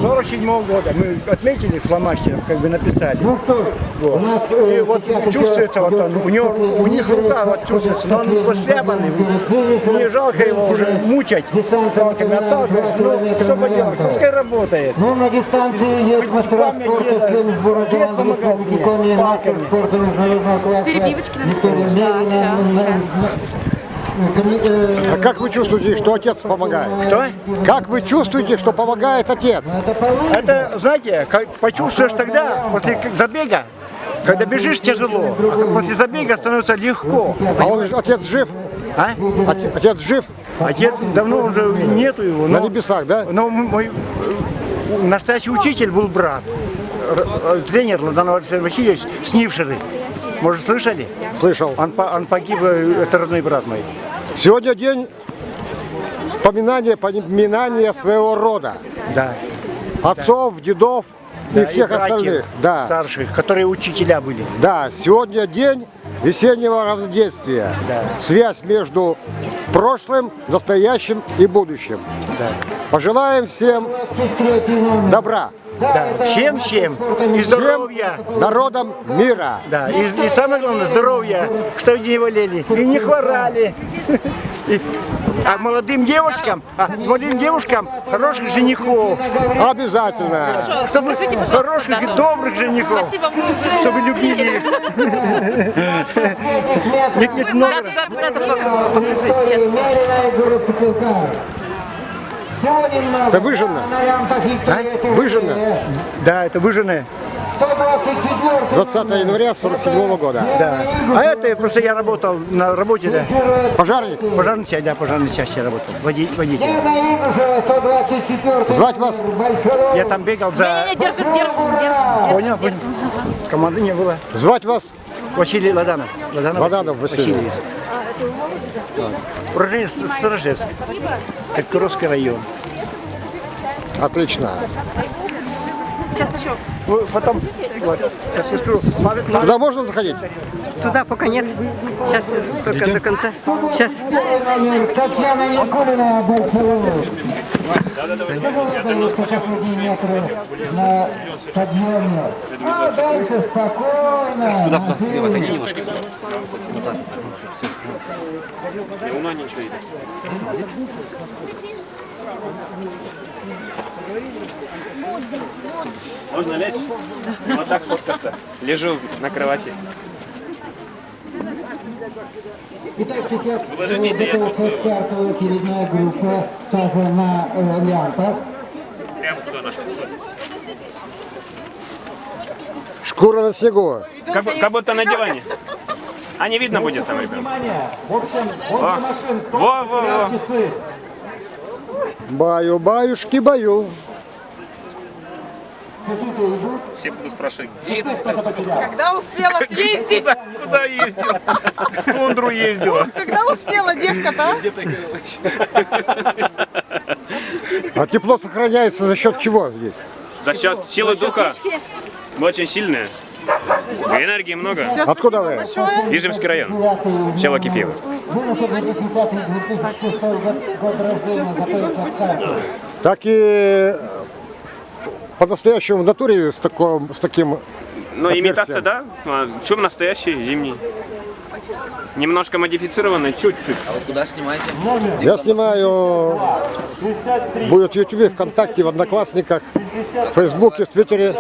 47-го года мы отметили фломастером, как бы написали. Ну что ж, вот. И вот чувствуется, вот он, у них рука вот чувствуется, но он пошляпанный, не жалко его уже мучать, палками отталкивать, ну что поделать, пускай работает. Ну, на дистанции есть мастера спорта в городе Ландышеве, палками. Перебивочки нам сейчас. А как вы чувствуете, что отец помогает? Что? Как вы чувствуете, что помогает отец? Это, знаете, как почувствуешь тогда, после забега, когда бежишь тяжело, а после забега становится легко. А он, отец жив? А? Отец жив? Отец давно уже нету его. На небесах, да? Но мой настоящий учитель был брат, тренер Ладан Александр Васильевич Снившеры. Может, слышали? Слышал. Он погиб, это родной брат мой. Сегодня день вспоминания, поминания своего рода. Да. Отцов, дедов и всех братьев остальных. Да. Старших, которые учителя были. Да, сегодня день весеннего равноденствия. Да. Связь между прошлым, настоящим и будущим. Да. Пожелаем всем добра. Да. Всем и здоровья. Всем народам мира. Да. И самое главное, здоровья, чтобы не болели и не хворали. А молодым девушкам хороших женихов. Обязательно. Хорошо, Чтобы скажите, пожалуйста, хороших и дату. добрых женихов. Спасибо. Чтобы любили их. Нет, много. Дату покажи сейчас. Это выжжено. Выжжено. Да, это выжженное. 20 января 47 года. Да. А это просто я работал на работе, да. Пожарник. Пожарной части работал. Водитель. Звать вас? Я там бегал за... Не, держи. Понял. Команды не было. Звать вас? Василий Ладанов. Ладанов Василий. Уроженец Сторожевск. Кировский район. Отлично. Сейчас еще. Потом, вот, я сейчас скажу, Туда можно заходить? Туда пока нет. Сейчас только до конца. Сейчас. Татьяна Никулина, Барселона. На подъеме. А дальше спокойно. Куда? Лево, отойди немножко. Вот так. Я ума ничего видно. Можно лечь? Вот так сфоткаться. Лежу на кровати. Итак, сейчас стартовая очередная группа также на лямпах. Прямо туда на шкуру. Шкура на снегу. Как будто на диване. А не видно будет там, ребят. В общем, машин. Во. Часы. Баю-баюшки, баю. Все будут спрашивать, где это такая Когда успела съездить? Куда ездил? В тундру ездила. Когда успела девка-то? А тепло сохраняется за счет чего здесь? За счет силы духа. Мы очень сильные. Энергии много. Откуда вы? Ижемский район. Село Кипиево. Так и по-настоящему в натуре с таким Ну, имитация, да. Шум настоящий, зимний. Немножко модифицированный, чуть-чуть. А вы куда снимаете? Я снимаю, будет в Ютубе, ВКонтакте, в Одноклассниках, в Фейсбуке, в Твиттере.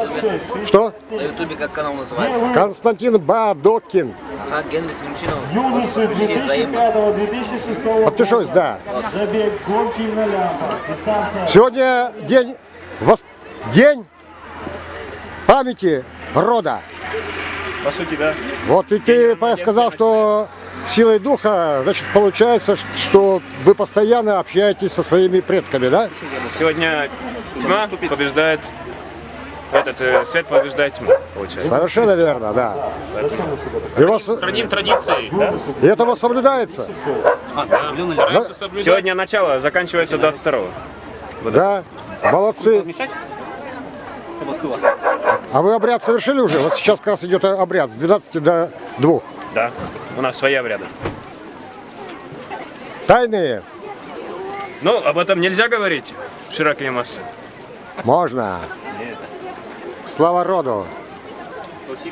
Что? На Ютубе как канал называется? Константин Бадокин. Ага, Генрих Немчинов. Через взаимно. Подпишусь, да. Сегодня день памяти рода. По сути, да. Вот и ты сказал, что силой духа, значит, получается, что вы постоянно общаетесь со своими предками, да? Сегодня тьма побеждает, свет побеждает тьму, получается. Совершенно верно, да. Храним традиции. И это вас соблюдается? Сегодня начало, заканчивается 22-го. Да, молодцы. А вы обряд совершили уже? Вот сейчас как раз идет обряд с 12 до 2. Да, у нас свои обряды. Тайные. Ну, об этом нельзя говорить в широкие массы. Можно. Слава роду. Спасибо.